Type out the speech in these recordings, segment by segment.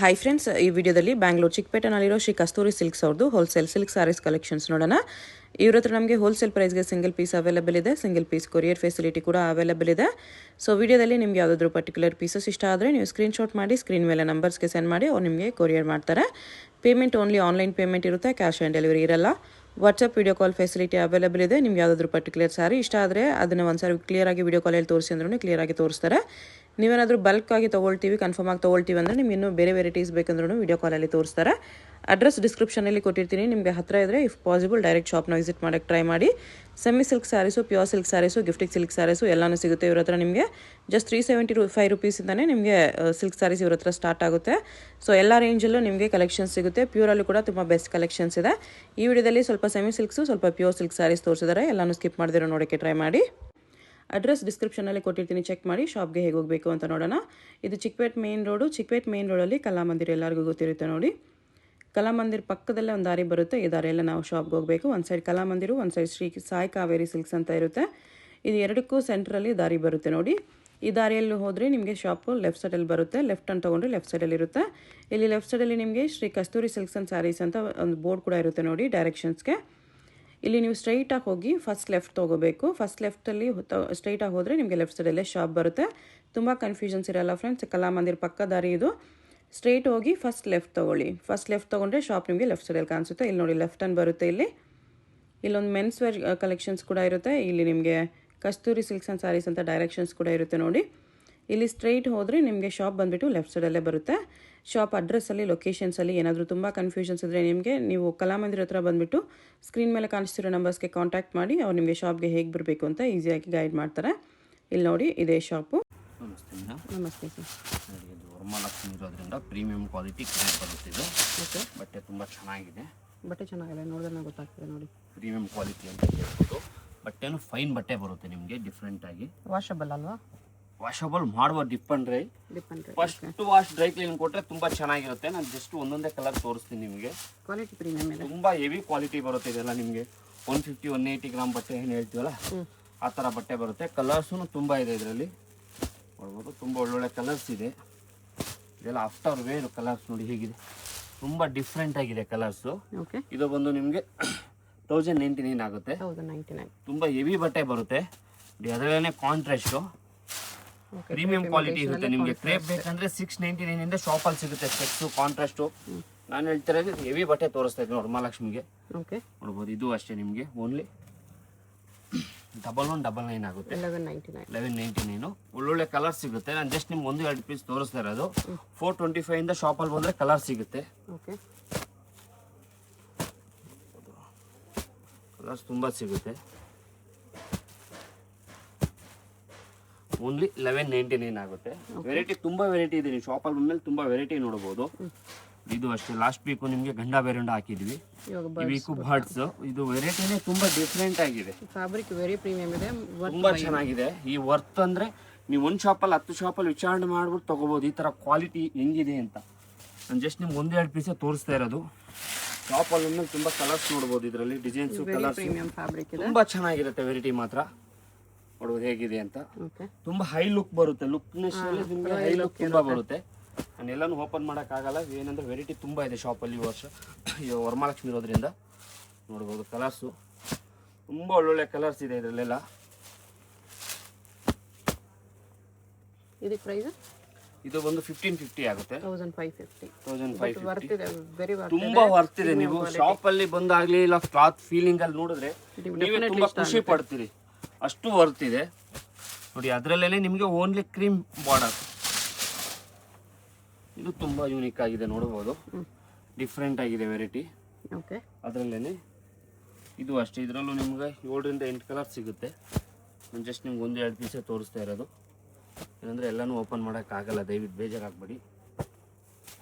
Hi friends, ಈ ವಿಡಿಯೋದಲ್ಲಿ ಬ್ಯಾಂಗ್ಳೂರು ಚಿಕ್ಕಪೇಟೆನಲ್ಲಿರೋ ಶ್ರೀ ಕಸ್ತೂರಿ silks ಅವ್ರದ್ದು ಹೋಲ್ಸೇಲ್ ಸಿಲ್ಕ್ ಸ್ಯಾರೀಸ್ ಕಲೆಕ್ಷನ್ಸ್ ನೋಡೋಣ. ಇವ್ರ ಹತ್ರ ನಮಗೆ ಹೋಲ್ಸೇಲ್ ಪ್ರೈಸ್ಗೆ ಸಿಂಗಲ್ ಪೀಸ್ ಅವೈಲೇಬಲ್ ಇದೆ, ಸಿಂಗಲ್ ಪೀಸ್ ಕೊರಿಯರ್ ಫೆಸಿಲಿಟಿ ಕೂಡ ಅವೈಲೇಬಲ್ ಇದೆ. ಸೊ ವಿಡಿಯೋದಲ್ಲಿ ನಿಮ್ಗೆ ಯಾವುದಾದ್ರೂ ಪರ್ಟಿಕ್ಯುಲರ್ ಪೀಸಸ್ ಇಷ್ಟ ಆದರೆ ನೀವು ಸ್ಕ್ರೀನ್ಶಾಟ್ ಮಾಡಿ ಸ್ಕ್ರೀನ್ ಮೇಲೆ ನಂಬರ್ಸ್ಗೆ ಸೆಂಡ್ ಮಾಡಿ ಅವ್ರು ನಿಮಗೆ ಕೊರಿಯರ್ ಮಾಡ್ತಾರೆ. ಪೇಮೆಂಟ್ ಓನ್ಲಿ ಆನ್ಲೈನ್ ಪೇಮೆಂಟ್ ಇರುತ್ತೆ, ಕ್ಯಾಶ್ ಆನ್ ಡೆಲಿವರಿ ಇರಲ್ಲ. WhatsApp video call facility available ಇದೆ. ನಿಮ್ಗೆ ಯಾವುದಾದ್ರೂ ಪರ್ಟಿಕ್ಯುಲರ್ ಸ್ಯಾರಿ ಇಷ್ಟ ಆದರೆ ಅದನ್ನು ಒಂದ್ಸಾರಿ ಕ್ಲಿಯರಾಗಿ ವಿಡಿಯೋ ಕಾಲಲ್ಲಿ ತೋರಿಸಿ ಅಂದ್ರೂ ಕ್ಲಿಯರಾಗಿ ತೋರಿಸ್ತಾರೆ. ನೀವೇನಾದರೂ ಬಲ್ಕ್ ಆಗಿ ತೊಗೊಳ್ತೀವಿ, ಕನ್ಫರ್ಮ್ ಆಗಿ ತೊಗೊಳ್ತೀವಿ ಅಂದರೆ ನಿಮ್ಗೆ ಇನ್ನೂ ಬೇರೆ ವೆರೈಟೀಸ್ ಬೇಕಂದ್ರೂ ವಿಡಿಯೋ ಕಾಲಲ್ಲಿ ತೋರಿಸ್ತಾರೆ. ಅಡ್ರೆಸ್ ಡಿಸ್ಕ್ರಿಪ್ಷನಲ್ಲಿ ಕೊಟ್ಟಿರ್ತೀನಿ, ನಿಮಗೆ ಹತ್ತಿರ ಇದ್ದರೆ ಇಫ್ ಪಾಸಿಬಲ್ ಡೈರೆಕ್ಟ್ ಶಾಪ್ನ ವಿಸಿಟ್ ಮಾಡೋಕ್ಕೆ ಟ್ರೈ ಮಾಡಿ. Semi silk saris, pure silk saris, gifting silk saris ಎಲ್ಲನೂ ಸಿಗುತ್ತೆ ಇವ್ರ ಹತ್ರ. ನಿಮಗೆ ಜಸ್ಟ್ 375 ರುಪೀಸಿಂದನೇ ನಿಮಗೆ ಸಿಲ್ಕ್ ಸ್ಯಾರೀಸ್ ಇವ್ರ ಹತ್ರ ಸ್ಟಾರ್ಟ್ ಆಗುತ್ತೆ. ಸೊ ಎಲ್ಲ ರೇಂಜಲ್ಲೂ ನಿಮಗೆ ಕಲೆಕ್ಷನ್ಸ್ ಸಿಗುತ್ತೆ. ಪ್ಯೂರಲ್ಲೂ ಕೂಡ ತುಂಬ ಬೆಸ್ಟ್ ಕಲೆಕ್ಷನ್ಸ್ ಇದೆ. ಈ ವಿಡಿಯೋದಲ್ಲಿ ಸ್ವಲ್ಪ ಸೆಮಿ ಸಿಲ್ಕ್ಸು, ಸ್ವಲ್ಪ ಪ್ಯೂರ್ ಸಿಲ್ಕ್ ಸ್ಯಾರೀಸ್ ತೋರಿಸಿದ್ದಾರೆ. ಎಲ್ಲನೂ ಸ್ಕಿಪ್ ಮಾಡಿದಿರೋ ನೋಡೋಕ್ಕೆ ಟ್ರೈ ಮಾಡಿ. ಅಡ್ರೆಸ್ ಡಿಸ್ಕ್ರಿಪ್ಷನಲ್ಲಿ ಕೊಟ್ಟಿರ್ತೀನಿ, ಚೆಕ್ ಮಾಡಿ. ಶಾಪ್ಗೆ ಹೇಗೆ ಹೋಗಬೇಕು ಅಂತ ನೋಡೋಣ. ಇದು Chikkapete main road. Chikkapete main ರೋಡಲ್ಲಿ ಕಲಾಮಂದಿರ ಎಲ್ಲರಿಗೂ ಗೊತ್ತಿರುತ್ತೆ ನೋಡಿ. ಕಲಾಮಂದಿರ ಪಕ್ಕದಲ್ಲೇ ಒಂದು ದಾರಿ ಬರುತ್ತೆ. ಈ ದಾರಿಯೆಲ್ಲ ನಾವು ಶಾಪ್ಗೆ ಹೋಗಬೇಕು. ಒಂದು ಸೈಡ್ ಕಲಾಮಂದಿರು, ಒಂದು ಸೈಡ್ ಶ್ರೀ ಸಾಯಿ ಕಾವೇರಿ ಸಿಲ್ಕ್ಸ್ ಅಂತ ಇರುತ್ತೆ. ಇದು ಎರಡಕ್ಕೂ ಸೆಂಟ್ರಲ್ಲಿ ದಾರಿ ಬರುತ್ತೆ ನೋಡಿ. ಈ ದಾರಿಯಲ್ಲಿ ಹೋದರೆ ನಿಮಗೆ ಶಾಪು ಲೆಫ್ಟ್ ಸೈಡಲ್ಲಿ ಬರುತ್ತೆ. ಲೆಫ್ಟ್ ಅಂತ ತೊಗೊಂಡ್ರೆ ಲೆಫ್ಟ್ ಸೈಡಲ್ಲಿ ಇರುತ್ತೆ. ಇಲ್ಲಿ ಲೆಫ್ಟ್ ಸೈಡಲ್ಲಿ ನಿಮಗೆ ಶ್ರೀ ಕಸ್ತೂರಿ ಸಿಲ್ಕ್ಸ್ ಆ್ಯಂಡ್ ಸ್ಯಾರೀಸ್ ಅಂತ ಒಂದು ಬೋರ್ಡ್ ಕೂಡ ಇರುತ್ತೆ ನೋಡಿ ಡೈರೆಕ್ಷನ್ಸ್ಗೆ. ಇಲ್ಲಿ ನೀವು ಸ್ಟ್ರೈಟಾಗಿ ಹೋಗಿ ಫಸ್ಟ್ ಲೆಫ್ಟ್ ತೊಗೋಬೇಕು. ಫಸ್ಟ್ ಲೆಫ್ಟಲ್ಲಿ ಸ್ಟ್ರೈಟಾಗಿ ಹೋದರೆ ನಿಮಗೆ ಲೆಫ್ಟ್ ಸೈಡಲ್ಲೇ ಶಾಪ್ ಬರುತ್ತೆ. ತುಂಬ ಕನ್ಫ್ಯೂಷನ್ಸ್ ಇರಲ್ಲ ಫ್ರೆಂಡ್ಸ್. ಕಲಾಮಂದಿರ ಪಕ್ಕ ದಾರಿ ಇದು. ಸ್ಟ್ರೈಟ್ ಹೋಗಿ ಫಸ್ಟ್ ಲೆಫ್ಟ್ ತೊಗೊಳ್ಳಿ. ಫಸ್ಟ್ ಲೆಫ್ಟ್ ತೊಗೊಂಡ್ರೆ ಶಾಪ್ ನಿಮಗೆ ಲೆಫ್ಟ್ ಸೈಡಲ್ಲಿ ಕಾಣಿಸುತ್ತೆ. ಇಲ್ಲಿ ನೋಡಿ ಲೆಫ್ಟ್ ಹ್ಯಾಂಡ್ ಬರುತ್ತೆ. ಇಲ್ಲೊಂದು ಮೆನ್ಸ್ ವೇರ್ ಕಲೆಕ್ಷನ್ಸ್ ಕೂಡ ಇರುತ್ತೆ. ಇಲ್ಲಿ ನಿಮಗೆ ಕಸ್ತೂರಿ ಸಿಲ್ಕ್ಸ್ ಆ್ಯಂಡ್ ಸ್ಯಾರೀಸ್ ಅಂತ ಡೈರೆಕ್ಷನ್ಸ್ ಕೂಡ ಇರುತ್ತೆ ನೋಡಿ. ಇಲ್ಲಿ ಸ್ಟ್ರೈಟ್ ಹೋದರೆ ನಿಮಗೆ ಶಾಪ್ ಬಂದುಬಿಟ್ಟು ಲೆಫ್ಟ್ ಸೈಡಲ್ಲೇ ಬರುತ್ತೆ. ಶಾಪ್ ಅಡ್ರೆಸ್ಸಲ್ಲಿ, ಲೊಕೇಶನ್ಸಲ್ಲಿ ಏನಾದರೂ ತುಂಬ ಕನ್ಫ್ಯೂಷನ್ಸ್ ಇದ್ದರೆ ನಿಮಗೆ ನೀವು ಕಲಾಮಂದಿರ ಹತ್ರ ಬಂದುಬಿಟ್ಟು ಸ್ಕ್ರೀನ್ ಮೇಲೆ ಕಾಣಿಸ್ತಿರೋ ನಂಬರ್ಸ್ಗೆ ಕಾಂಟ್ಯಾಕ್ಟ್ ಮಾಡಿ ಅವ್ರು ನಿಮಗೆ ಶಾಪ್ಗೆ ಹೇಗೆ ಬರಬೇಕು ಅಂತ ಈಸಿಯಾಗಿ ಗೈಡ್ ಮಾಡ್ತಾರೆ. ಇಲ್ಲಿ ನೋಡಿ, ಇದೇ ಶಾಪು. ನಮಸ್ತೆ ಮೇಡಮ್. ನಮಸ್ತೆ ಸರ್. ಇದು ವರಮಹಾಲಕ್ಷ್ಮಿ ಇರೋದ್ರಿಂದ ಪ್ರೀಮಿಯಂ ಕ್ವಾಲಿಟಿ ಕ್ರೇಪ್ ಬರುತ್ತೆ ಇದು. ಓಕೆ. ಬಟ್ಟೆ ತುಂಬ ಚೆನ್ನಾಗಿದೆ. ಬಟ್ಟೆ ಚೆನ್ನಾಗಿದೆ, ನೋಡಿದ್ರೆ ಗೊತ್ತಾಗ್ತದೆ ನೋಡಿ. ಪ್ರೀಮಿಯಂ ಕ್ವಾಲಿಟಿ ಅಂತ ಹೇಳ್ಬೋದು. ಬಟ್ಟೆನೂ ಫೈನ್ ಬಟ್ಟೆ ಬರುತ್ತೆ ನಿಮಗೆ, ಡಿಫ್ರೆಂಟಾಗಿ. ವಾಷಬಲ್ ಅಲ್ವಾ? ವಾಷಬಲ್ ಮಾಡುವ ಡಿಪೆಂಡ್ ರೈ. ಫಸ್ಟ್ ವಾಶ್ ಡ್ರೈ ಕ್ಲೀನ್ ಕೊಟ್ಟರೆ ತುಂಬ ಚೆನ್ನಾಗಿರುತ್ತೆ. ನಾನು ಜಸ್ಟ್ ಒಂದೊಂದೇ ಕಲರ್ ತೋರಿಸ್ತೀನಿ ನಿಮಗೆ. ಕ್ವಾಲಿಟಿ ಪ್ರೀಮಿಯಂ ಇದೆ, ತುಂಬ ಹೆವಿ ಕ್ವಾಲಿಟಿ ಬರುತ್ತೆ ಇದೆಲ್ಲ. ನಿಮಗೆ 150-180 ಗ್ರಾಮ್ ಬಟ್ಟೆ ಏನು ಹೇಳ್ತೀವಲ್ಲ ಆ ಥರ ಬಟ್ಟೆ ಬರುತ್ತೆ. ಕಲರ್ಸೂ ತುಂಬ ಇದೆ ಇದರಲ್ಲಿ, ನೋಡ್ಬೋದು. ತುಂಬ ಒಳ್ಳೊಳ್ಳೆ ಕಲರ್ಸ್ ಇದೆ. ಇದೆಲ್ಲ ಆಫ್ಟರ್ ವೇರ್ ಕಲರ್ಸ್ ನೋಡಿ ಹೇಗಿದೆ, ತುಂಬ ಡಿಫ್ರೆಂಟ್ ಆಗಿದೆ ಕಲರ್ಸು. ಇದು ಬಂದು ನಿಮಗೆ 1099 ಆಗುತ್ತೆ. 1099. ತುಂಬ ಹೆವಿ ಬಟ್ಟೆ ಬರುತ್ತೆ. ಅದರಲ್ಲೇ ಕಾಂಟ್ರಾಸ್ಟು ಪ್ರೀಮಿಯಂ ಕ್ವಾಲಿಟಿ ಇರುತ್ತೆ. ನಿಮಗೆ ಕ್ರೇಪ್ ಬೇಕಂದ್ರೆ 699 ಇಂದ ಶಾಪಲ್ಲಿ ಸಿಗುತ್ತೆ. Specs, contrast. ನಾನು ಹೇಳ್ತಿರೋದು ಹೆವಿ ಬಟ್ಟೆ ತೋರಿಸ್ತಾ ಇದ್ದೀನಿ ವರಮಹಾಲಕ್ಷ್ಮಿಗೆ. ನೋಡ್ಬೋದು. ಇದು ಅಷ್ಟೇ ನಿಮಗೆ ಓನ್ಲಿ 1199 ಆಗುತ್ತೆ. 1199. ಒಳ್ಳೊಳ್ಳೆ ಕಲರ್ ಸಿಗುತ್ತೆ. ನಾನು ಜಸ್ಟ್ ನಿಮ್ಗೆ 1-2 ಪೀಸ್ ತೋರಿಸ್ತಾ ಇರೋದು. 425 ಇಂದ ಶಾಪಲ್ಲಿ ಬಂದರೆ ಕಲರ್ ಸಿಗುತ್ತೆ. ಕಲರ್ಸ್ ತುಂಬ ಸಿಗುತ್ತೆ. ಓನ್ಲಿ 1199 ಆಗುತ್ತೆ. ವೆರೈಟಿ ತುಂಬ ವೆರೈಟಿ ಇದೆ. ನೀವು ಶಾಪಲ್ಲಿ ಬಂದ್ಮೇಲೆ ತುಂಬ ವೆರೈಟಿ ನೋಡ್ಬೋದು. ಇದು ಅಷ್ಟೇ. ಲಾಸ್ಟ್ ವೀಕು ನಿಮಗೆ ಗಂಡ ಬೇರುಂಡ ಹಾಕಿದ್ವಿ. ಈ ವೀಕು ಬರ್ಡ್ಸ್. ಇದು ವೆರೈಟಿನೇ ತುಂಬ ಡಿಫ್ರೆಂಟ್ ಆಗಿದೆ. ಫ್ಯಾಬ್ರಿಕ್ ವೆರಿ ಪ್ರೀಮಿಯಂ ಇದೆ, ತುಂಬ ಚೆನ್ನಾಗಿದೆ. ಈ ವರ್ತ್ ಅಂದರೆ ನೀವು ಒಂದು ಶಾಪಲ್ಲಿ 10 ಶಾಪಲ್ಲಿ ವಿಚಾರಣೆ ಮಾಡ್ಬಿಟ್ಟು ತೊಗೋಬೋದು ಈ ಥರ ಕ್ವಾಲಿಟಿ ಹೆಂಗಿದೆ ಅಂತ. ನಾನು ಜಸ್ಟ್ ನಿಮ್ಗೆ 1-2 ಪೀಸೇ ತೋರಿಸ್ತಾ ಇರೋದು. ಶಾಪಲ್ಲಿ ಬಂದ್ಮೇಲೆ ತುಂಬ ಕಲರ್ಸ್ ನೋಡ್ಬೋದು. ಇದರಲ್ಲಿ ಡಿಸೈನ್ಸು, ಕಲರ್ಸ್ ತುಂಬ ಚೆನ್ನಾಗಿರುತ್ತೆ. ವೆರೈಟಿ ಮಾತ್ರ ನೋಡ್ಬೋದು ಹೇಗಿದೆ ಅಂತ. ತುಂಬ ಹೈ ಲುಕ್ ಬರುತ್ತೆ. ಲುಕ್ನೆಸ್ಸಲ್ಲಿ ನಿಮಗೆ ಹೈ ಲುಕ್ ತುಂಬ ಬರುತ್ತೆ. ನಾನು ಎಲ್ಲನೂ ಓಪನ್ ಮಾಡೋಕ್ಕಾಗಲ್ಲ, ಏನಂದರೆ ವೆರೈಟಿ ತುಂಬ ಇದೆ ಶಾಪಲ್ಲಿ ಈ ವರ್ಷ. ವರಮಹಾಲಕ್ಷ್ಮಿ ಇರೋದ್ರಿಂದ ನೋಡ್ಬೋದು. ಕಲರ್ಸು ತುಂಬ ಒಳ್ಳೊಳ್ಳೆ ಕಲರ್ಸ್ ಇದೆ ಇದರಲ್ಲೆಲ್ಲ. ಇದಕ್ಕೆ ಪ್ರೈಸ್ ಇದು ಬಂದು 1550 ಆಗುತ್ತೆ. 1550. ತುಂಬ ವರ್ತ್ ಇದೆ. ನೀವು ಶಾಪಲ್ಲಿ ಬಂದಾಗಲಿ ಇಲ್ಲ ಕ್ಲಾತ್ ಫೀಲಿಂಗಲ್ಲಿ ನೋಡಿದ್ರೆ ನೀವೇ ತುಂಬ ಖುಷಿ ಪಡ್ತೀರಿ, ಅಷ್ಟು ವರ್ತ್ ಇದೆ ನೋಡಿ. ಅದರಲ್ಲೇ ನಿಮಗೆ ಓನ್ಲಿ ಕ್ರೀಮ್ ಬಾರ್ಡರ್. ಇದು ತುಂಬ ಯೂನಿಕ್ ಆಗಿದೆ, ನೋಡ್ಬೋದು. ಡಿಫ್ರೆಂಟ್ ಆಗಿದೆ ವೆರೈಟಿ. ಅದರಲ್ಲೇ ಇದು ಅಷ್ಟೇ. ಇದರಲ್ಲೂ ನಿಮ್ಗೆ 7-8 ಕಲರ್ ಸಿಗುತ್ತೆ. ನಾನು ಜಸ್ಟ್ ನಿಮ್ಗೆ 1-2 ಪೀಸೇ ತೋರಿಸ್ತಾ ಇರೋದು. ಏನಂದರೆ ಎಲ್ಲನೂ ಓಪನ್ ಮಾಡೋಕ್ಕಾಗಲ್ಲ, ದಯವಿಟ್ಟು ಬೇಜಾರಾಗಬೇಡಿ.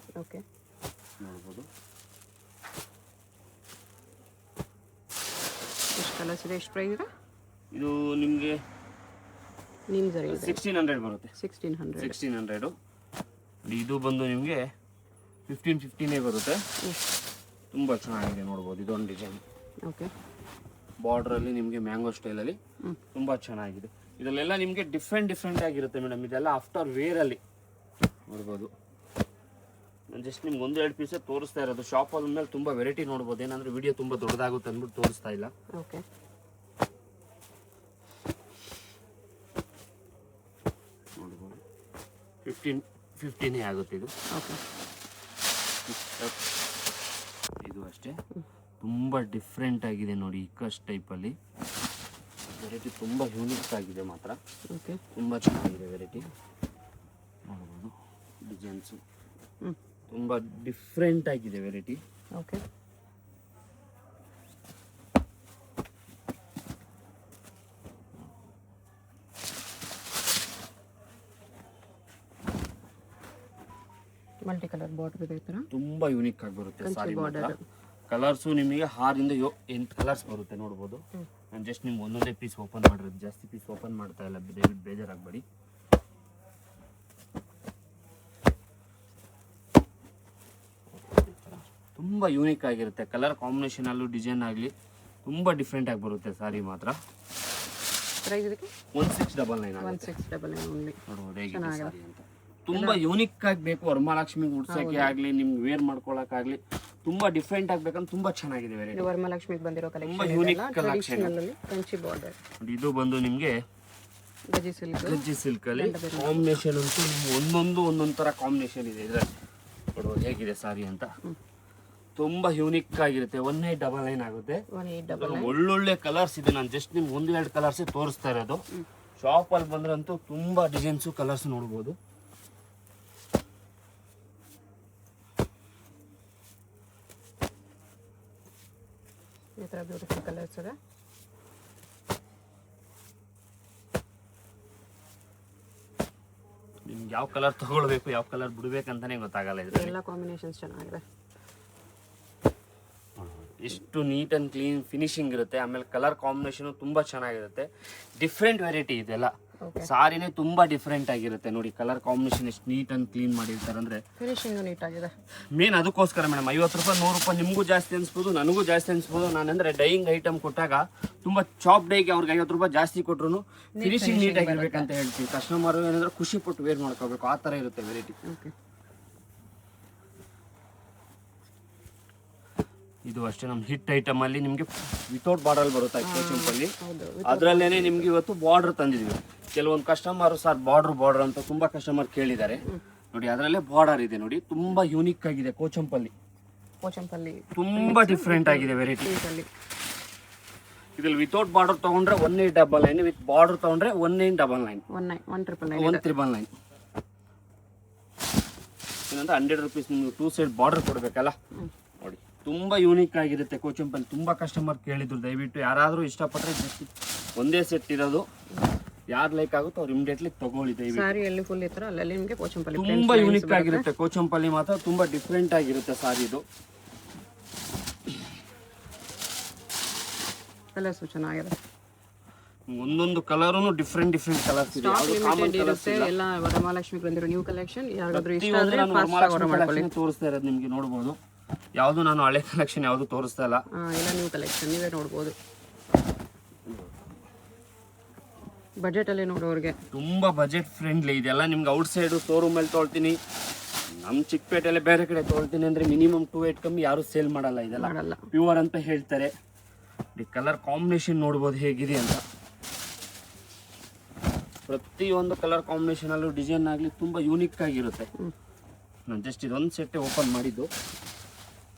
ನೋಡ್ಬೋದು. ಎಷ್ಟು ಪ್ರೈಸ್ ಇದೆ? ಇದು ನಿಮಗೆ 1600 ಬರುತ್ತೆ. 1600. ಇದು ಬಂದು ನಿಮಗೆ 1550 ಬರುತ್ತೆ. ತುಂಬ ಚೆನ್ನಾಗಿದೆ, ನೋಡ್ಬೋದು. ಇದೊಂದು ಡಿಸೈನ್ ಬಾರ್ಡ್ರಲ್ಲಿ ನಿಮಗೆ ಮ್ಯಾಂಗೋ ಸ್ಟೈಲಲ್ಲಿ ತುಂಬ ಚೆನ್ನಾಗಿದೆ. ಇದರಲ್ಲೆಲ್ಲ ನಿಮಗೆ ಡಿಫ್ರೆಂಟ್ ಆಗಿರುತ್ತೆ ಮೇಡಮ್. ಇದೆಲ್ಲ ಆಫ್ಟರ್ ವೇರಲ್ಲಿ ನೋಡ್ಬೋದು. ಜಸ್ಟ್ ನಿಮ್ಗೆ ಒಂದು ಎರಡು ಪೀಸೇ ತೋರಿಸ್ತಾ ಇರೋದು. ಶಾಪಲ್ಲಿ ಮೇಲೆ ತುಂಬ ವೆರೈಟಿ ನೋಡ್ಬೋದು. ಏನಂದ್ರೆ ವಿಡಿಯೋ ತುಂಬ ದೊಡ್ಡದಾಗುತ್ತೆ ಅಂದ್ಬಿಟ್ಟು ತೋರಿಸ್ತಾ ಇಲ್ಲ. ಓಕೆ, ನೋಡ್ಬೋದು 15 ಆಗುತ್ತೆ ಇದು. ಓಕೆ, ಇದು ಅಷ್ಟೇ ತುಂಬ ಡಿಫ್ರೆಂಟ್ ಆಗಿದೆ ನೋಡಿ. ಇಕ್ಕಷ್ಟು ಟೈಪಲ್ಲಿ ವೆರೈಟಿ ತುಂಬ ಯೂನಿಕ್ ಆಗಿದೆ ಮಾತ್ರ. ಓಕೆ, ತುಂಬ ಚೆನ್ನಾಗಿದೆ ವೆರೈಟಿ. ನೋಡ್ಬೋದು ಡಿಸೈನ್ಸು ತುಂಬ ಡಿಫ್ರೆಂಟ್ ಆಗಿದೆ variety. Okay, multi colour border ಇದೆ. ಈ ಥರ ತುಂಬ ಯೂನಿಕ್ ಆಗಿ ಬರುತ್ತೆ ಸಾರಿ ಮಾತ್ರ. ಕಲರ್ಸು ನಿಮಗೆ 6 ಇಂದ 8 ಕಲರ್ಸ್ ಬರುತ್ತೆ ನೋಡ್ಬೋದು. ನಾನು ಜಸ್ಟ್ ನಿಮ್ಗೆ ಒಂದೊಂದೇ ಪೀಸ್ ಓಪನ್ ಮಾಡಿರೋದು, ಜಾಸ್ತಿ ಪೀಸ್ ಓಪನ್ ಮಾಡ್ತಾ ಇಲ್ಲ, ದಯವಿಟ್ಟು ಬೇಜಾರಾಗಬೇಡಿ. ತುಂಬ ಯೂನಿಕ್ ಆಗಿರುತ್ತೆ. ಕಲರ್ ಕಾಂಬಿನೇಷನಲ್ಲೂ ಡಿಸೈನ್ ಆಗಲಿ ತುಂಬ ಡಿಫ್ರೆಂಟ್ ಆಗಿ ಬರುತ್ತೆ ಸಾರಿ ಮಾತ್ರ. ಪ್ರೈಸ್ ಇದಕ್ಕೆ 1699 ಆಗುತ್ತೆ. 1699 ಓನ್ಲಿ. ನೋಡ್ಬೋದು ಹೇಗಿದೆ ಸಾರಿ ಅಂತ. ತುಂಬ ಯೂನಿಕ್ ಆಗಿ ಬೇಕು ವರಮಹಾಲಕ್ಷ್ಮಿಗೆ ಉಡ್ಸೋಕ್ಕೆ ಆಗಲಿ, ನಿಮ್ಗೆ ವೇರ್ ಮಾಡ್ಕೊಳಕ್ಕಾಗಲಿ ತುಂಬ ಡಿಫ್ರೆಂಟ್ ಆಗಬೇಕಂತ ತುಂಬ ಚೆನ್ನಾಗಿದೆ ವೆರೈಟಿ. ಇದು ವರಮಹಾಲಕ್ಷ್ಮಿಗೆ ಬಂದಿರೋ ತುಂಬ collection unique collection. Kanchi border. ಇದು ಬಂದು ನಿಮಗೆ ಗಜ್ಜಿ ಸಿಲ್ಕ್ ಅಲ್ಲಿ ಕಾಂಬಿನೇಷನ್ ಅಂತೂ ಒಂದೊಂದು ಥರ ಕಾಂಬಿನೇಷನ್ ಇದೆ ಇದರಲ್ಲಿ. ನೋಡುವುದು ಹೇಗಿದೆ ಸಾರಿ ಅಂತ. ತುಂಬ ಯೂನಿಕ್ ಆಗಿರುತ್ತೆ. 1899 ಆಗುತ್ತೆ. ಒಳ್ಳೊಳ್ಳೆ ಕಲರ್ಸ್ ಇದೆ. ನಾನು ಜಸ್ಟ್ ನಿಮ್ಗೆ 1-2 ಕಲರ್ಸೇ ತೋರಿಸ್ತಾ ಇರೋದು. ಶಾಪಲ್ಲಿ ಬಂದ್ರಂತೂ ತುಂಬ ಡಿಸೈನ್ಸು ಕಲರ್ಸ್ ನೋಡ್ಬೋದು. ಈ ಥರ ಬ್ಯೂಟಿಫುಲ್ ಕಲರ್ಸ್ ಇದೆ. ನಿಮ್ಗೆ ಯಾವ ಕಲರ್ ತಗೊಳ್ಬೇಕು, ಯಾವ ಕಲರ್ ಬಿಡ್ಬೇಕಂತಾನೆ ಗೊತ್ತಾಗಲ್ಲ. ಇದ್ರಲ್ಲಿ ಎಲ್ಲ ಕಾಂಬಿನೇಷನ್ಸ್ ಚೆನ್ನಾಗಿದೆ. ಎಷ್ಟು ನೀಟ್ ಆ್ಯಂಡ್ ಕ್ಲೀನ್ ಫಿನಿಶಿಂಗ್ ಇರುತ್ತೆ. ಆಮೇಲೆ ಕಲರ್ ಕಾಂಬಿನೇಷನ್ ತುಂಬ ಚೆನ್ನಾಗಿರುತ್ತೆ. ಡಿಫ್ರೆಂಟ್ ವೆರೈಟಿ ಇದೆಲ್ಲ. ಸಾರಿನೇ ತುಂಬ ಡಿಫ್ರೆಂಟ್ ಆಗಿರುತ್ತೆ ನೋಡಿ. ಕಲರ್ ಕಾಂಬಿನೇಷನ್ ಎಷ್ಟು ನೀಟ್ ಆ್ಯಂಡ್ ಕ್ಲೀನ್ ಮಾಡಿರ್ತಾರೆ ಅಂದರೆ ಫಿನಿಶಿಂಗ್ ನೀಟ್ ಆಗಿದೆ. ಮೇನ್ ಅದಕ್ಕೋಸ್ಕರ ಮೇಡಮ್ 50 ರೂಪಾಯಿ 100 ರೂಪಾಯಿ ನಿಮಗೂ ಜಾಸ್ತಿ ಅನ್ಸ್ಬೋದು, ನನಗೂ ಜಾಸ್ತಿ ಅನ್ಸ್ಬೋದು. ನಾನಂದರೆ ಡೈಯಿಂಗ್ ಐಟಮ್ ಕೊಟ್ಟಾಗ ತುಂಬ ಚಾಪ್ ಡೈಗೆ ಅವ್ರಿಗೆ 50 ರೂಪಾಯಿ ಜಾಸ್ತಿ ಕೊಟ್ಟರು ಫಿನಿಶಿಂಗ್ ನೀಟಾಗಿರ್ಬೇಕಂತ ಹೇಳ್ತೀವಿ. ಕಸ್ಟಮರ್ ಏನಂದ್ರೆ ಖುಷಿ ಪಟ್ಟು ವೇರ್ ಮಾಡ್ಕೋಬೇಕು, ಆ ಥರ ಇರುತ್ತೆ ವೆರೈಟಿ. ಇದು ಅಷ್ಟೇ ನಮ್ಮ ಹಿಟ್ ಐಟಮ್ ಅಲ್ಲಿ ನಿಮಗೆ ವಿತೌಟ್ ಬಾರ್ಡರ್ ಬರುತ್ತೆ ಕೋಚಿಂಪಲ್ಲಿ. ಅದರಲ್ಲೇನೆ ನಿಮ್ಗೆ ಇವತ್ತು ಬಾರ್ಡರ್ ತಂದಿದ್ವಿ. ಕೆಲವೊಂದು ಕಸ್ಟಮರ್ ಸರ್ ಬಾರ್ಡರ್ ಅಂತ ತುಂಬಾ ಕಸ್ಟಮರ್ ಕೇಳಿದ್ದಾರೆ ನೋಡಿ. ಅದರಲ್ಲೇ ಬಾರ್ಡರ್ ಇದೆ ನೋಡಿ. ತುಂಬಾ ಯೂನಿಕ್ ಆಗಿದೆ ಕೋಚಂಪಲ್ಲಿ. ತುಂಬಾ ಡಿಫ್ರೆಂಟ್ ಆಗಿದೆ ವೆರೈಟಿ. ಇದ್ರಲ್ಲಿ ವಿತೌಟ್ ಬಾರ್ಡರ್ ತಗೊಂಡ್ರೆ 1899, ವಿತ್ ಬಾರ್ಡರ್ ತಗೊಂಡ್ರೆ 1999. 1999 ಏನಂದ್ರೆ 100 ರೂಪೀಸ್ ನಿಮ್ಗೆ 2 ಸೈಡ್ ಬಾರ್ಡರ್ ಕೊಡ್ಬೇಕಲ್ಲ ನೋಡಿ. ತುಂಬ ಯೂನಿಕ್ ಆಗಿರುತ್ತೆ ಕೋಚಂಪಲ್ಲಿ. ತುಂಬ ಕಸ್ಟಮರ್ ಕೇಳಿದ್ರು. ದಯವಿಟ್ಟು ಯಾರಾದರೂ ಇಷ್ಟಪಟ್ಟರೆ ಜಸ್ಟ್ ಒಂದೇ ಸೆಟ್ ಇರೋದು, ಯಾರು ಲೈಕ್ ಆಗುತ್ತೋ ಅವ್ರು ಇಮಿಡಿಯೇಟ್ಲಿ ತಗೊಳ್ಳಿ ದಯವಿಟ್ಟು. ತುಂಬ ಯೂನಿಕ್ ಆಗಿರುತ್ತೆ ಕೋಚಂಪಲ್ಲಿ ಮಾತ್ರ. ತುಂಬ ಡಿಫ್ರೆಂಟ್ ಆಗಿರುತ್ತೆ ಸಾರಿ ಇದು. ಕಲರ್ಸ್ ಚೆನ್ನಾಗಿದೆ. ಒಂದೊಂದು ಕಲರೂ ಡಿಫ್ರೆಂಟ್ ಕಲರ್ಸ್ ಇದೆ. ಎಲ್ಲ ವರಮಹಾಲಕ್ಷ್ಮಿಗೆ ಬಂದಿರೋ ನ್ಯೂ ಕಲೆಕ್ಷನ್. ಯಾರಾದ್ರೂ ಇಷ್ಟ ಆದ್ರೆ ತೋರಿಸ್ತಾ ಇರೋದು ನಿಮಗೆ ನೋಡ್ಬೋದು. ಯಾವುದು ನಾನು ಹಳೆ ಕಲೆಕ್ಷನ್ ಯಾವುದು ತೋರಿಸ್ತಾ ಇಲ್ಲ, ಎಲ್ಲ ನ್ಯೂ ಕಲೆಕ್ಷನ್ ನೀವೇ ನೋಡ್ಬೋದು. ಬಜೆಟ್ ಅಲ್ಲಿ ನೋಡೋರಿಗೆ ತುಂಬಾ ಬಜೆಟ್ ಫ್ರೆಂಡ್ಲಿ ಇದೆಲ್ಲ. ನಿಮ್ಗೆ ಔಟ್ ಸೈಡ್ ಶೋರೂಮ್ ಅಲ್ಲಿ ತೊಳ್ತೀನಿ, ನಮ್ಮ ಚಿಕ್ಕಪೇಟೆಯಲ್ಲಿ ಬೇರೆ ಕಡೆ ತೊಳ್ತೀನಿ ಅಂದ್ರೆ ಮಿನಿಮಮ್ 2.8 ಕಮ್ಮಿ ಯಾರು ಸೇಲ್ ಮಾಡಲ್ಲ. ಇದೆಲ್ಲ ಪ್ಯೂರ್ ಅಂತ ಹೇಳ್ತಾರೆ. ಕಲರ್ ಕಾಂಬಿನೇಷನ್ ನೋಡ್ಬೋದು ಹೇಗಿದೆ ಅಂತ. ಪ್ರತಿಯೊಂದು ಕಲರ್ ಕಾಂಬಿನೇಷನ್ ಅಲ್ಲೂ ಡಿಸೈನ್ ಆಗಲಿ ತುಂಬಾ ಯೂನಿಕ್ ಆಗಿರುತ್ತೆ. ನಾನು ಜಸ್ಟ್ ಇದೊಂದು ಸೆಟ್ಟೆ ಓಪನ್ ಮಾಡಿದ್ದು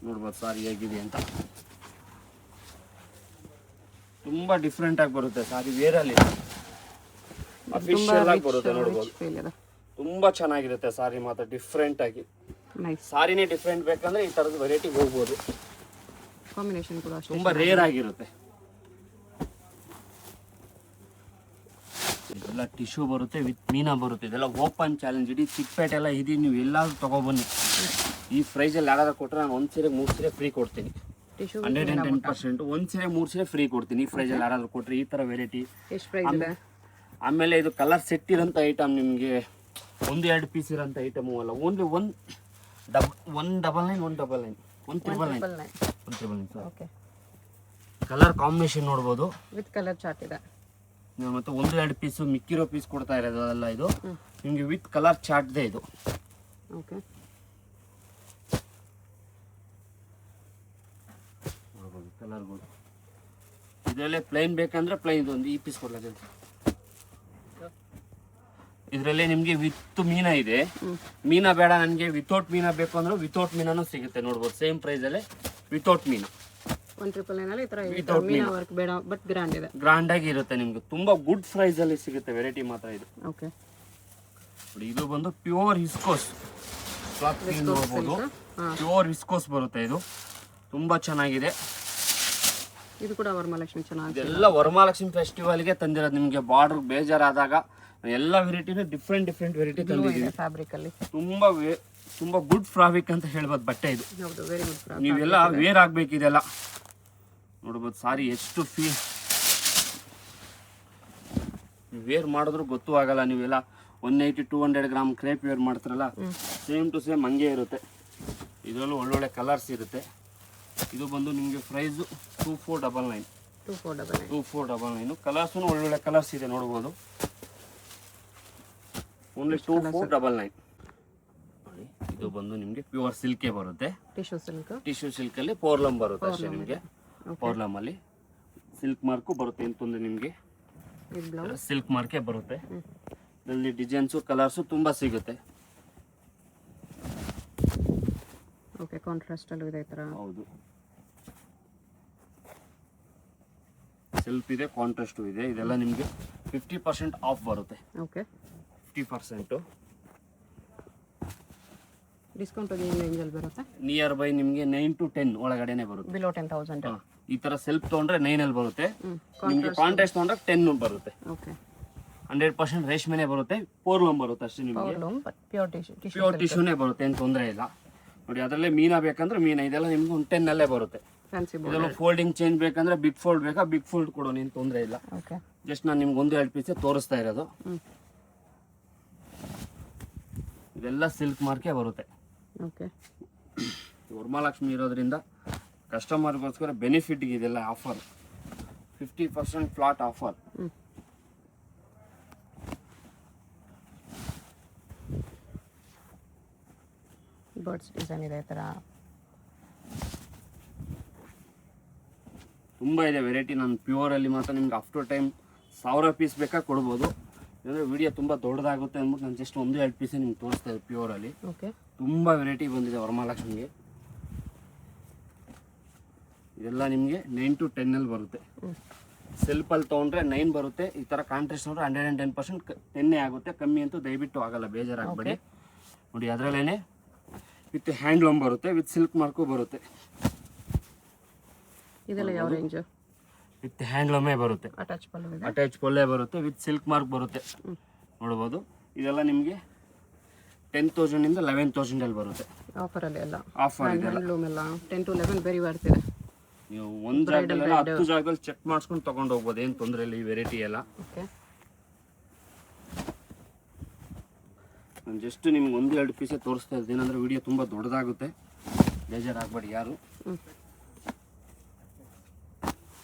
ನೋಡ್ಬೋದು ಸಾರಿ ಹೇಗಿದೆ ಅಂತ. ತುಂಬಾ ಡಿಫ್ರೆಂಟ್ ಆಗಿ ಬರುತ್ತೆ ಸಾರಿ. ವೇರಲ್ಲಿ ಅಫಿಷಿಯಲ್ ಆಗಿ ಬರುತ್ತೆ ನೋಡ್ಬೋದು. ತುಂಬಾ ಚೆನ್ನಾಗಿರುತ್ತೆ ಸಾರಿ ಮಾತ್ರ ಡಿಫ್ರೆಂಟ್ ಆಗಿ. ಸಾರಿನೇ ಡಿಫ್ರೆಂಟ್ ಬೇಕಂದ್ರೆ ಈ ತರದ ವೆರೈಟಿ ಹೋಗ್ಬೋದು. ಕಾಂಬಿನೇಷನ್ ಕೂಡ ತುಂಬಾ ರೇರ್ ಆಗಿರುತ್ತೆ. ಇದೆಲ್ಲ ಟಿಶ್ಯೂ ಬರುತ್ತೆ, ವಿತ್ ಮೀನಾ ಬರುತ್ತೆ. ಇದೆಲ್ಲ ಓಪನ್ ಚಾಲೆಂಜ್. ಇಡೀ ಚಿಕ್ಕಪೇಟೆ ಎಲ್ಲ ಇದೆ. ನೀವು ಎಲ್ಲಾದ್ರೂ ತಗೊಬನ್ನಿ. ಈ ಪ್ರೈಸಲ್ಲಿ ಯಾರಾದ್ರೂ ಕೊಟ್ಟರೆ ನಾನು 1 ಸೀರೆ 3 ಸೀರೆ ಫ್ರೀ ಕೊಡ್ತೀನಿ. 110%. 1 ಸೀರೆ 3 ಸೀರೆ ಫ್ರೀ ಕೊಡ್ತೀನಿ. ಈ ಪ್ರೈಸಲ್ಲಿ ಯಾರಾದ್ರೂ ಕೊಟ್ಟರೆ ಈ ಥರ ವೆರೈಟಿ. ಆಮೇಲೆ ಇದು ಕಲರ್ ಸೆಟ್ ಇರೋಂಥ ಐಟಮ್ ನಿಮಗೆ 1-2 ಪೀಸ್ ಇರೋಂಥ ಐಟಮು ಅಲ್ಲ. ಓನ್ಲಿ 199. ಕಲರ್ ಕಾಂಬಿನೇಷನ್ ನೋಡ್ಬೋದು. ವಿತ್ ಕಲರ್ ಚಾರ್ಟ್ ಇದೆ. ನೀವು ಮತ್ತೆ 1-2 ಪೀಸು ಮಿಕ್ಕಿರೋ ಪೀಸ್ ಕೊಡ್ತಾ ಇರೋದು ಅಲ್ಲ. ಇದು ನಿಮಗೆ ವಿತ್ ಕಲರ್ ಚಾರ್ಟ್ದೆ ಇದು. ಕಲರ್ಗಳು. ಇದರಲ್ಲೇ ಪ್ಲೈನ್ ಬೇಕಂದ್ರೆ ಪ್ಲೈನ್ ಇದೊಂದು ಈ ಪೀಸ್ ಕೊಡ್ಲಕ್ಕೆ. ಇದರಲ್ಲೇ ನಿಮಗೆ ವಿತ್ ಮೀನಾ ಇದೆ. ಮೀನಾ ಬೇಡ ನನಗೆ ವಿತೌಟ್ ಮೀನಾ ಬೇಕು ಅಂದ್ರೆ ವಿತೌಟ್ ಮೀನಾನು ಸಿಗುತ್ತೆ ನೋಡ್ಬೋದು. ಸೇಮ್ ಪ್ರೈಸಲ್ಲೇ ವಿತೌಟ್ ಮೀನಾ 199 ಈ ತರ ಮೀನಾ ವರ್ಕ್ ಬೇಡ ಬಟ್ ಗ್ರ್ಯಾಂಡ್ ಇದೆ. ಗ್ರ್ಯಾಂಡ್ ಆಗಿ ಇರುತ್ತೆ ನಿಮ್ಗೆ. ತುಂಬಾ ಗುಡ್ ಪ್ರೈಸ್ ಅಲ್ಲಿ ಸಿಗುತ್ತೆ. ವೆರೈಟಿ ಮಾತ್ರ ಇದು. ಓಕೆ ನೋಡಿ ಇದು ಬಂದು ಪ್ಯೂರ್ ವಿಸ್ಕೋಸ್ ಕ್ಲಾತ್ ನೋಡ್ಬೋದು. ಪ್ಯೂರ್ ವಿಸ್ಕೋಸ್ ಬರುತ್ತೆ ಇದು. ತುಂಬಾ ಚೆನ್ನಾಗಿದೆ. ಇದು ಕೂಡ ವರಮಹಾಲಕ್ಷ್ಮಿ ಚೆನ್ನಾಗಿದೆ. ಇದೆಲ್ಲ ವರಮಹಾಲಕ್ಷ್ಮಿ ಫೆಸ್ಟಿವಲ್ಗೆ ತಂದಿರೋದು. ನಿಮಗೆ ಬಾರ್ಡರ್ ಬೇಜಾರಾದಾಗ ಎಲ್ಲ ವೆರೈಟಿನೂ ಡಿಫ್ರೆಂಟ್ ವೆರೈಟಿ ತಂದಿದ್ದೀವಿ. ಫ್ಯಾಬ್ರಿಕ್ ಅಲ್ಲಿ ತುಂಬಾ ಗುಡ್ ಫ್ಯಾಬ್ರಿಕ್ ಅಂತ ಹೇಳ್ಬೋದು ಬಟ್ಟೆ ಇದು. ಹೌದು, ವೆರಿ ಗುಡ್. ನೀವೆಲ್ಲ ವೇರ್ ಆಗ್ಬೇಕಿದೆಲ್ಲ ನೋಡ್ಬೋದು. ಸಾರಿ ಎಷ್ಟು ವೇರ್ ಮಾಡಿದ್ರು ಗೊತ್ತೂ ಆಗಲ್ಲ. ನೀವೆಲ್ಲ 180-200 ಗ್ರಾಮ್ ಕ್ರೇಪ್ ವೇರ್ ಮಾಡ್ತಾರಲ್ಲ, ಸೇಮ್ ಟು ಸೇಮ್ ಹಂಗೆ ಇರುತ್ತೆ. ಇದರಲ್ಲೂ ಒಳ್ಳೊಳ್ಳೆ ಕಲರ್ಸ್ ಇರುತ್ತೆ. ಇದು ಬಂದು ನಿಮಗೆ ಪ್ರೈಸು 2499. ಕಲರ್ಸು ಒಳ್ಳೊಳ್ಳೆ ಕಲರ್ಸ್ ಇದೆ ನೋಡ್ಬೋದು. ಓನ್ಲಿ 2499. ನೋಡಿ ಇದು ಬಂದು ನಿಮಗೆ ಪ್ಯೂರ್ ಸಿಲ್ಕೇ ಬರುತ್ತೆ. ಟಿಶ್ಯೂ ಸಿಲ್ಕ್ ಅಲ್ಲಿ ಪೋರ್ಲಮ್ ಬರುತ್ತೆ ಅಷ್ಟೇ ನಿಮಗೆ. ಪೋರ್ಲಮ್ ಅಲ್ಲಿ ಸಿಲ್ಕ್ ಮಾರ್ಕು ಬರುತ್ತೆ. ಇಂತೊಂದು ನಿಮಗೆ ಸಿಲ್ಕ್ ಮಾರ್ಕೆ ಬರುತ್ತೆ. ಇದರಲ್ಲಿ ಡಿಸೈನ್ಸು ಕಲರ್ಸು ತುಂಬಾ ಸಿಗುತ್ತೆ. ಓಕೆ, ಕಾಂಟ್ರಾಸ್ಟ್ ಅಲ್ಲೂ ಇದೆ ಈ ತರ. ಹೌದು, ಸೆಲ್ಫ್ ಇದೆ, ಕಾಂಟ್ರಾಸ್ಟ್ ಇದೆ. ಇದೆಲ್ಲ ನಿಮಗೆ 50% ಆಫ್ ಬರುತ್ತೆ. ಓಕೆ, 50% ಡಿಸ್ಕೌಂಟ್ ಏನು ರೇಂಜ್ ಅಲ್ಲಿ ಬರುತ್ತೆ? ನಿಯರ್ ಬೈ ನಿಮಗೆ 9 to 10 ಒಳಗಡೆನೆ ಬರುತ್ತೆ. ಬಿಲೋ 10,000. ಈ ತರ ಸೆಲ್ಫ್ ತಗೊಂಡ್ರೆ 9 ಅಲ್ಲಿ ಬರುತ್ತೆ. ನಿಮಗೆ ಕಾಂಟ್ರಾಸ್ಟ್ ತಗೊಂಡ್ರೆ 10 ಬರುತ್ತೆ. ಓಕೆ, 100% ರೇಷ್ಮೆನೆ ಬರುತ್ತೆ. ಪೋರ್ಲಮ್ ಬರುತ್ತೆ ಅಷ್ಟೇ ನಿಮಗೆ. ಪ್ಯೂರ್ ಟಿಶ್ಯೂನೇ ಬರುತ್ತೆ, ಏನು ತೊಂದರೆ ಇಲ್ಲ. ನೋಡಿ ಅದರಲ್ಲೇ ಮೀನಾ ಬೇಕಂದ್ರೆ ಮೀನಾ. ಇದೆಲ್ಲ ನಿಮ್ಗೆ 10 ಅಲ್ಲೇ ಬರುತ್ತೆ. ಇದೆಲ್ಲ ಫೋಲ್ಡಿಂಗ್ ಚೇಂಜ್ ಬೇಕಂದ್ರೆ ಬಿಗ್ ಫೋಲ್ಡ್ ಬೇಕಾ ಬಿಗ್ ಫೋಲ್ಡ್ ಕೊಡೋಣ, ಏನು ತೊಂದರೆ ಇಲ್ಲ. ಜಸ್ಟ್ ನಾನು ನಿಮ್ಗೆ 1-2 ಪೀಸ್ ತೋರಿಸ್ತಾ ಇರೋದು. ಇದೆಲ್ಲ ಸಿಲ್ಕ್ ಮಾರ್ಕೆ ಬರುತ್ತೆ. ವರಮಹಾಲಕ್ಷ್ಮಿ ಇರೋದ್ರಿಂದ ಕಸ್ಟಮರ್ಗೋಸ್ಕರ ಬೆನಿಫಿಟ್ ಇದೆಲ್ಲ offer. 50% flat offer. Birds design ಇದೆ ಈ ತರ. ತುಂಬ ಇದೆ ವೆರೈಟಿ. ನಾನು ಪ್ಯೂರಲ್ಲಿ ಮಾತ್ರ ನಿಮ್ಗೆ ಆಫ್ಟರ್ ಟೈಮ್ 1000 ಪೀಸ್ ಬೇಕಾ ಕೊಡ್ಬೋದು. ಅಂದರೆ ವಿಡಿಯೋ ತುಂಬ ದೊಡ್ಡದಾಗುತ್ತೆ ಅಂದ್ಬಿಟ್ಟು ನಾನು ಜಸ್ಟ್ 1-2 ಪೀಸೇ ನಿಮ್ಗೆ ತೋರಿಸ್ತಾ ಇದ್ದೆ ಪ್ಯೂರಲ್ಲಿ. ತುಂಬ ವೆರೈಟಿ ಬಂದಿದೆ ವರಮಹಾಲಕ್ಷ್ಮಿಗೆ. ಇದೆಲ್ಲ ನಿಮಗೆ 9 to 10 ಅಲ್ಲಿ ಬರುತ್ತೆ. ಸೆಲ್ಫಲ್ಲಿ ತೊಗೊಂಡ್ರೆ 9 ಬರುತ್ತೆ. ಈ ಥರ ಕಾಂಟ್ರಾಸ್ಟ್ ನೋಡ್ರೆ 110% 10 ಆಗುತ್ತೆ. ಕಮ್ಮಿ ಅಂತೂ ದಯವಿಟ್ಟು ಆಗಲ್ಲ, ಬೇಜಾರಾಗಬೇಡಿ. ನೋಡಿ ಅದರಲ್ಲೇ ವಿತ್ ಹ್ಯಾಂಡ್ಲೂಮ್ ಬರುತ್ತೆ, ವಿತ್ ಸಿಲ್ಕ್ ಮಾರ್ಕು ಬರುತ್ತೆ. ಇದೆಲ್ಲ ಯಾವ ರೇಂಜ್? ವಿತ್ ಹ್ಯಾಂಡ್ಲೂಮೇ ಬರುತ್ತೆ. ಅಟ್ಯಾಚ್ ಪೊಲ್ಲೆ ಬರುತ್ತೆ, ವಿತ್ ಸಿಲ್ಕ್ ಮಾರ್ಕ್ ಬರುತ್ತೆ. ನೋಡ್ಬೋದು. ಇದೆಲ್ಲ ನಿಮಗೆ 10,000 ಇಂದ 11,000 ಅಲ್ಲಿ ಬರುತ್ತೆ. ಆಫರ್ ಅಲ್ಲಿ ಎಲ್ಲ ಆಫರ್ ಇದೆ. ಹ್ಯಾಂಡ್ಲೂಮ್ ಎಲ್ಲ 10 to 11 ವೆರಿ ಬರ್ತಿದೆ. ನೀವು ಒಂದು ಜಾಗದಲ್ಲಿ 10 ಜಾಗದಲ್ಲಿ ಚೆಕ್ ಮಾಡಿಸ್ಕೊಂಡು ತಗೊಂಡು ಹೋಗ್ಬೋದು, ಏನು ತೊಂದರೆ ಇಲ್ಲ. ಈ ವೆರೈಟಿ ಎಲ್ಲ ನಾನು ಜಸ್ಟ್ ನಿಮ್ಗೆ 1-2 ಪೀಸೇ ತೋರಿಸ್ತಾ ಇದ್ದೀನಿ. ಏನಂದರೆ ವಿಡಿಯೋ ತುಂಬ ದೊಡ್ಡದಾಗುತ್ತೆ, ಬೇಜಾರಾಗಬೇಡಿ ಯಾರು.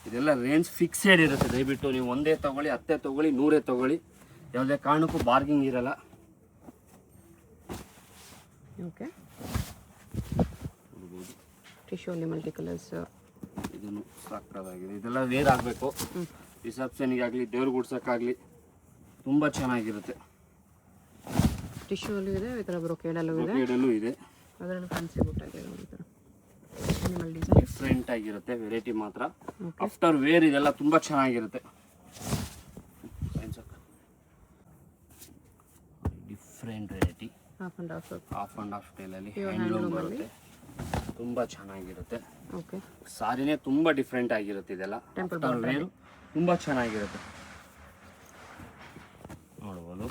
ಇದೆಲ್ಲ ರೇಂಜ್ ಫಿಕ್ಸೆಡ್ ಇರುತ್ತೆ. ದಯವಿಟ್ಟು ನೀವು 1 ತಗೊಳ್ಳಿ, 10 ತಗೊಳ್ಳಿ, 100 ತಗೊಳ್ಳಿ, ಯಾವುದೇ ಕಾರಣಕ್ಕೂ ಬಾರ್ಗಿಂಗ್ ಇರಲ್ಲ. ಓಕೆ, ಟಿಶ್ಯೂ ಅಲ್ಲಿ ಮಲ್ಟಿ ಕಲರ್ಸ್. ಇದನ್ನು ಸಾಕಾಗಿದೆ. ಇದೆಲ್ಲ ವೇರ್ ಆಗಬೇಕು. ರಿಸೆಪ್ಷನ್ಗಾಗಲಿ ದೇವ್ರ ಗುಡ್ಸೋಕ್ಕಾಗಲಿ ತುಂಬ ಚೆನ್ನಾಗಿರುತ್ತೆ. ಟಿಶ್ಯೂ ಅಲ್ಲೂ ಇದೆ, ಈ ಥರ ಬ್ರೊಕೇಡಲ್ಲೂ ಇದೆ. ಅದರಲ್ಲಿ ಫ್ಯಾನ್ಸಿ ಬುಟ್ಟ ಇದೆ. ಈ ಥರ ಅನಿಮಲ್ ಡಿಸೈನ್ ಡಿಫ್ರೆಂಟ್ ಆಗಿರುತ್ತೆ ವೆರೈಟಿ ಮಾತ್ರ. ಆಫ್ಟರ್ ವೇರ್ ಇದೆಲ್ಲ ತುಂಬ ಚೆನ್ನಾಗಿರುತ್ತೆ. Different variety. Half and half ಸ್ಟೈಲಲ್ಲಿ ಹ್ಯಾಂಡ್ಲೂಮ್ ಬರುತ್ತೆ. ತುಂಬ ಚೆನ್ನಾಗಿರುತ್ತೆ. ಓಕೆ, ಸಾರಿನೇ ತುಂಬ ಡಿಫ್ರೆಂಟ್ ಆಗಿರುತ್ತೆ. ಇದೆಲ್ಲ ಆಫ್ಟರ್ ವೇರು ತುಂಬ ಚೆನ್ನಾಗಿರುತ್ತೆ. ನೋಡ್ಬೋದು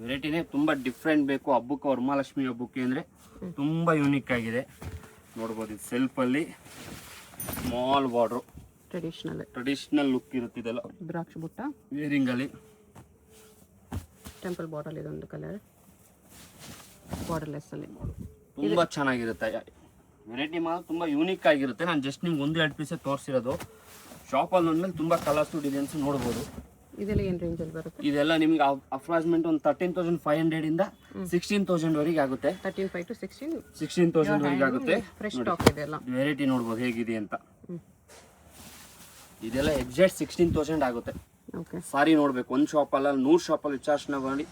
ವೆರೈಟಿನೇ ತುಂಬ ಡಿಫ್ರೆಂಟ್ ಬೇಕು ಹಬ್ಬಕ್ಕೆ, ವರಮಹಾಲಕ್ಷ್ಮಿ ಹಬ್ಬಕ್ಕೆ ಅಂದರೆ ತುಂಬ ಯೂನಿಕ್ ಆಗಿದೆ. ನೋಡ್ಬೋದು ಇದು ಸೆಲ್ಫಲ್ಲಿ ಸ್ಮಾಲ್ ಬಾರ್ಡ್ರು, ಟ್ರೆಡಿಷನಲ್ ಲುಕ್ ಇರುತ್ತೆ. ಇದೆಲ್ಲ ದ್ರಾಕ್ಷಿ ಬುಟ್ಟ ವೇರಿಂಗಲ್ಲಿ ಟೆಂಪಲ್ ಬಾರ್ಡರ್ ಇದೊಂದು ಕಲರ್ ಬಾರ್ಡರ್ಲೆಸ್ ಅಲ್ಲಿ ತುಂಬ ಚೆನ್ನಾಗಿರುತ್ತೆ. ವೆರೈಟಿ ಮಾತ್ರ ತುಂಬ ಯೂನಿಕ್ ಆಗಿರುತ್ತೆ. ನಾನು ಜಸ್ಟ್ ನಿಮ್ಗೆ 1-2 ಪೀಸೇ ತೋರಿಸಿರೋದು. ಶಾಪಲ್ಲಿ ಅಂದಮೇಲೆ ತುಂಬ ಕಲರ್ಸು ಡಿಸೈನ್ಸು ನೋಡ್ಬೋದು. ಇದೆಲ್ಲ ಏನು ರೇಂಜಲ್ಲಿ ಬರುತ್ತೆ? ಇದೆಲ್ಲ ನಿಮ್ಗೆ ಅಪ್ರಾಕ್ಸಿಮೇಟ್ ಒಂದು 13,500 ಇಂದ 16,000 ವರೆಗೆ ಆಗುತ್ತೆ. 13,500 to 16,000 ವರೆಗೆ ಆಗುತ್ತೆ. ಫ್ರೆಶ್ ಸ್ಟಾಕ್ ಇದೆ ಎಲ್ಲ. ವೆರೈಟಿ ನೋಡ್ಬೋದು ಹೇಗಿದೆ ಅಂತ. ಇದೆಲ್ಲ ಎಕ್ಸಾಕ್ಟ್ 16,000 ಆಗುತ್ತೆ. ಓಕೆ. ಸಾರಿ ನೋಡ್ಬೇಕು, ಒಂದು ಶಾಪಲ್ಲ 100 ಶಾಪಲ್ಲಿ ವಿಚಾರಣೆ ಮಾಡಿ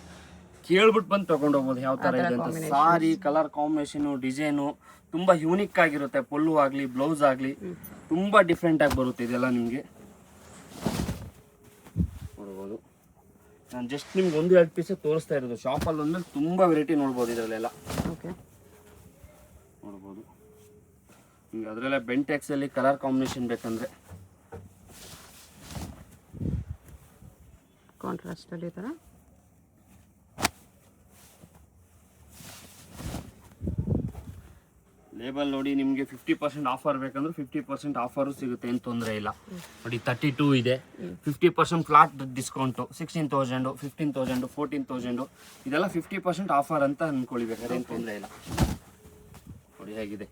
ಕೇಳ್ಬಿಟ್ಟು ಬಂದು ತಗೊಂಡು ಹೋಗ್ಬೋದು ಯಾವ ತರ ಇದೆ ಅಂತ. ಸಾರಿ ಕಲರ್ ಕಾಂಬಿನೇಷನ್ ಡಿಸೈನು ತುಂಬಾ ಯೂನಿಕ್ ಆಗಿರುತ್ತೆ. ಪಲ್ಲು ಆಗ್ಲಿ ಬ್ಲೌಸ್ ಆಗ್ಲಿ ತುಂಬಾ ಡಿಫ್ರೆಂಟ್ ಆಗಿ ಬರುತ್ತೆ. ಇದೆಲ್ಲ ನಿಮ್ಗೆ ನೋಡ್ಬೋದು. ನಾನು ಜಸ್ಟ್ ನಿಮ್ಗೆ 1-2 ಪೀಸ್ ತೋರಿಸ್ತಾ ಇರೋದು. ಶಾಪಲ್ಲಿ ಒಂದ್ಮೇಲೆ ತುಂಬಾ ವೆರೈಟಿ ನೋಡ್ಬೋದು ಇದರಲ್ಲೆಲ್ಲ. ಓಕೆ. ನೋಡ್ಬೋದು ನಿಮ್ಗೆ ಅದರಲ್ಲೇ ಬೆಂಟೆಕ್ಸ್ ಅಲ್ಲಿ ಕಲರ್ ಕಾಂಬಿನೇಷನ್ ಬೇಕಂದ್ರೆ ಕಾಂಟ್ರಾಸ್ಟ್ ಅಲ್ಲಿ ಈ ತರ ಲೇಬಲ್ ನೋಡಿ. ನಿಮಗೆ 50% ಆಫರ್ ಬೇಕಂದ್ರೆ 50% ಆಫರು ಸಿಗುತ್ತೆ, ಏನು ತೊಂದರೆ ಇಲ್ಲ. ನೋಡಿ 32 ಇದೆ, 50% ಫ್ಲಾಟ್ ಡಿಸ್ಕೌಂಟು, 16,000, 15,000, 14,000 ಇದೆಲ್ಲ 50% ಆಫರ್ ಅಂತ ಅನ್ಕೊಳ್ಳಿ, ಬೇಕಾದ್ರೆ ಏನು ತೊಂದರೆ ಇಲ್ಲ. ನೋಡಿ ಹೇಗಿದೆ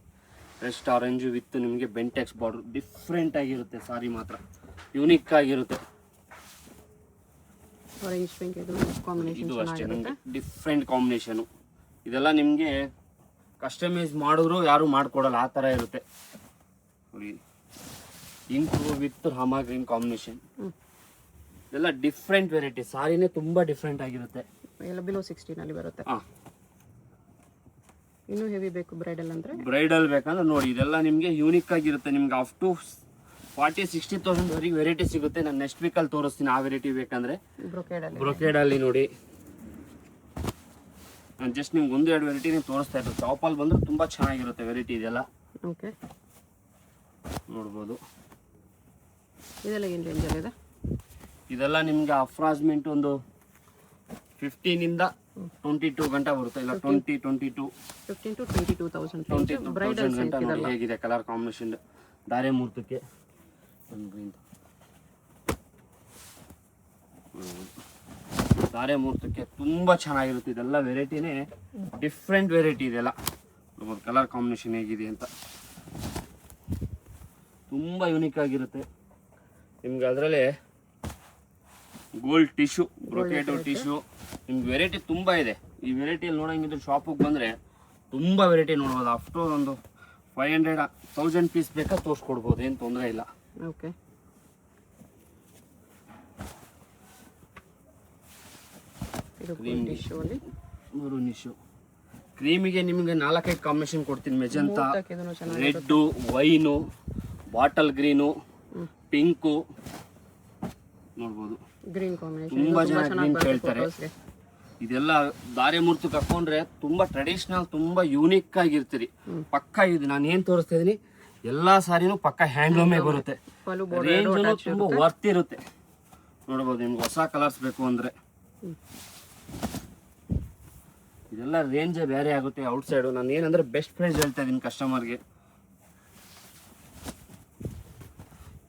ರೆಸ್ಟ್ ಆರೆಂಜು ವಿತ್ ನಿಮಗೆ ಬೆಂಟೆಕ್ಸ್ ಬಾರ್ಡರ್ ಡಿಫ್ರೆಂಟ್ ಆಗಿರುತ್ತೆ. ಸಾರಿ ಮಾತ್ರ ಯೂನಿಕ್ ಆಗಿರುತ್ತೆ. ಆರೆಂಜ್ ಪಿಂಕ್ ಇದು ಕಾಂಬಿನೇಷನ್ ಇದು ಅಷ್ಟೇ ನಿಮಗೆ ಡಿಫ್ರೆಂಟ್ ಕಾಂಬಿನೇಷನು. ಇದೆಲ್ಲ ನಿಮಗೆ ಕಸ್ಟಮೈಸ್ ಮಾಡಿದ್ರು ಯಾರು ಮಾಡ್ಕೊಡಲ್ಲ, ಆ ಥರ ಇರುತ್ತೆ. ನೋಡಿ ink with Rama green combination. ಇದೆಲ್ಲ ಡಿಫ್ರೆಂಟ್ ವೆರೈಟಿ. ಸಾರಿನೇ ತುಂಬಾ ಡಿಫ್ರೆಂಟ್ ಆಗಿರುತ್ತೆ. ಎಲ್ಲ ಬಿಲೋ 16 ಅಲ್ಲಿ ಬರುತ್ತೆ. ಹಾಂ, ಇನ್ನೂ ಹೆವಿ ಬೇಕು ಬ್ರೈಡಲ್ ಅಂದ್ರೆ? ಬ್ರೈಡಲ್ ಬೇಕಂದ್ರೆ ನೋಡಿ ಇದೆಲ್ಲ ನಿಮಗೆ ಯೂನಿಕ್ ಆಗಿರುತ್ತೆ. ನಿಮ್ಗೆ ಅಪ್ ಟು 40,000-60,000 ವರೆಗೆ ವೆರೈಟಿ ಸಿಗುತ್ತೆ. ನಾನು ನೆಕ್ಸ್ಟ್ ವೀಕಲ್ಲಿ ತೋರಿಸ್ತೀನಿ ಆ ವೆರೈಟಿ ಬೇಕಂದ್ರೆ. ಬ್ರೊಕೇಡಲ್ಲಿ ನೋಡಿ ನಾನು ಜಸ್ಟ್ ನಿಮ್ಗೆ 1-2 ವೆರೈಟಿ ತೋರಿಸ್ತಾ ಇದ್ದು. ಶಾಪಲ್ಲಿ ಬಂದ್ರೆ ತುಂಬಾ ಚೆನ್ನಾಗಿರುತ್ತೆ ವೆರೈಟಿ ಇದೆಲ್ಲ. ಓಕೆ. ನೋಡ್ಬೋದು. ಇದೆಲ್ಲ ಏನು ರೇಂಜಲ್ಲಿ ಇದೆ? ಇದೆಲ್ಲ ನಿಮ್ಗೆ ಅಪ್ರಾಕ್ಸಿಮೇಟ್ ಒಂದು 15 ಇಂದ 22 ಗಂಟೆ ಬರುತ್ತೆ. ಇಲ್ಲ 15 to 22,000 ಬ್ರೈಡಲ್ ಗಂಟೆ ನೋಡಿ ಹೇಗಿದೆ ಕಲರ್ ಕಾಂಬಿನೇಷನ್. ಧಾರೆ ಮುಹೂರ್ತಕ್ಕೆ ಧಾರೆ ಮುಹೂರ್ತಕ್ಕೆ ತುಂಬಾ ಚೆನ್ನಾಗಿರುತ್ತೆ. ಇದೆಲ್ಲ ವೆರೈಟಿನೇ ಡಿಫ್ರೆಂಟ್ ವೆರೈಟಿ. ಇದೆಲ್ಲ ನೋಡ್ಬೋದು ಕಲರ್ ಕಾಂಬಿನೇಷನ್ ಹೇಗಿದೆ ಅಂತ. ತುಂಬಾ ಯೂನಿಕ್ ಆಗಿರುತ್ತೆ. ನಿಮ್ಗೆ ಅದರಲ್ಲೇ ಗೋಲ್ಡ್ ಟಿಶ್ಯೂ, ಬ್ರೊಕೇಟ್ ಟಿಶ್ಯೂ, ನಿಮ್ಗೆ ವೆರೈಟಿ ತುಂಬಾ ಇದೆ. ಈ ವೆರೈಟಿಯಲ್ಲಿ ನೋಡಂಗಿದ್ರೆ ಶಾಪಿಗೆ ಬಂದ್ರೆ ತುಂಬಾ ವೆರೈಟಿ ನೋಡ್ಬೋದು. ಅಫ್ಟರ್ ಒಂದು 500-1000 ಪೀಸ್ ಬೇಕಾ ತೋರಿಸ್ಕೊಡ್ಬೋದು, ಏನು ತೊಂದರೆ ಇಲ್ಲ. ಓಕೆ. ಮರೂನ್ ಇಶ್ಯೂ ಕ್ರೀಮಿಗೆ ನಿಮಗೆ 4-5 ಕಾಂಬಿನೇಷನ್ ಕೊಡ್ತೀನಿ. Magenta, red, wine, bottle green, pink ನೋಡ್ಬೋದು. ತುಂಬಾ ಜನ ಗ್ರೀನ್ ಕೇಳ್ತಾರೆ. ಇದೆಲ್ಲ ಧಾರೆ ಮುಹೂರ್ತಕ್ಕೆ ಹಾಕೊಂಡ್ರೆ ತುಂಬಾ ಟ್ರೆಡಿಷನಲ್, ತುಂಬಾ ಯೂನಿಕ್ ಆಗಿರ್ತೀರಿ. ಪಕ್ಕ ಇದು ನಾನು ಏನ್ ತೋರಿಸ್ತಾ ಇದೀನಿ ಎಲ್ಲಾ ಸಾರಿನೂ ಪಕ್ಕ ಹ್ಯಾಂಡ್ಲೂಮೇ ಬರುತ್ತೆ. ರೇಂಜ್ ತುಂಬಾ ವರ್ತ್ ಇರುತ್ತೆ. ನೋಡ್ಬೋದು ನಿಮ್ಗೆ ಹೊಸ ಕಲರ್ಸ್ ಬೇಕು ಅಂದ್ರೆ ಇದೆಲ್ಲ ರೇಂಜೇ ಬೇರೆ ಆಗುತ್ತೆ ಔಟ್ ಸೈಡು. ನಾನು ಏನಂದ್ರೆ ಬೆಸ್ಟ್ ಪ್ರೈಸ್ ಹೇಳ್ತಾ ಇದ್ದೀನಿ ಕಸ್ಟಮರ್ಗೆ.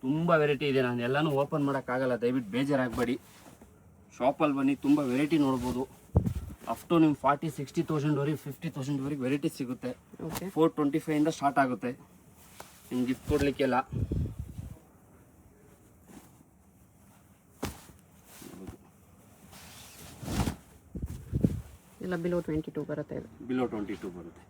ತುಂಬಾ ವೆರೈಟಿ ಇದೆ. ನಾನು ಎಲ್ಲಾನು ಓಪನ್ ಮಾಡೋಕ್ಕಾಗಲ್ಲ, ದಯವಿಟ್ಟು ಬೇಜಾರಾಗಬೇಡಿ. ಶಾಪಲ್ಲಿ ಬನ್ನಿ, ತುಂಬ ವೆರೈಟಿ ನೋಡ್ಬೋದು. ಅಪ್ ಟು ನಿಮ್ಗೆ 40,000-60,000 ವರೆಗೆ 50,000 ವರೆಗೆ ವೆರೈಟಿ ಸಿಗುತ್ತೆ. 425 ಇಂದ ಸ್ಟಾರ್ಟ್ ಆಗುತ್ತೆ ನಿಮ್ಗೆ ಗಿಫ್ಟ್ ಕೊಡಲಿಕ್ಕೆಲ್ಲ. ಎಲ್ಲ ಬಿಲೋ 22 ಬರುತ್ತೆ. ಬಿಲೋ 22 ಬರುತ್ತೆ.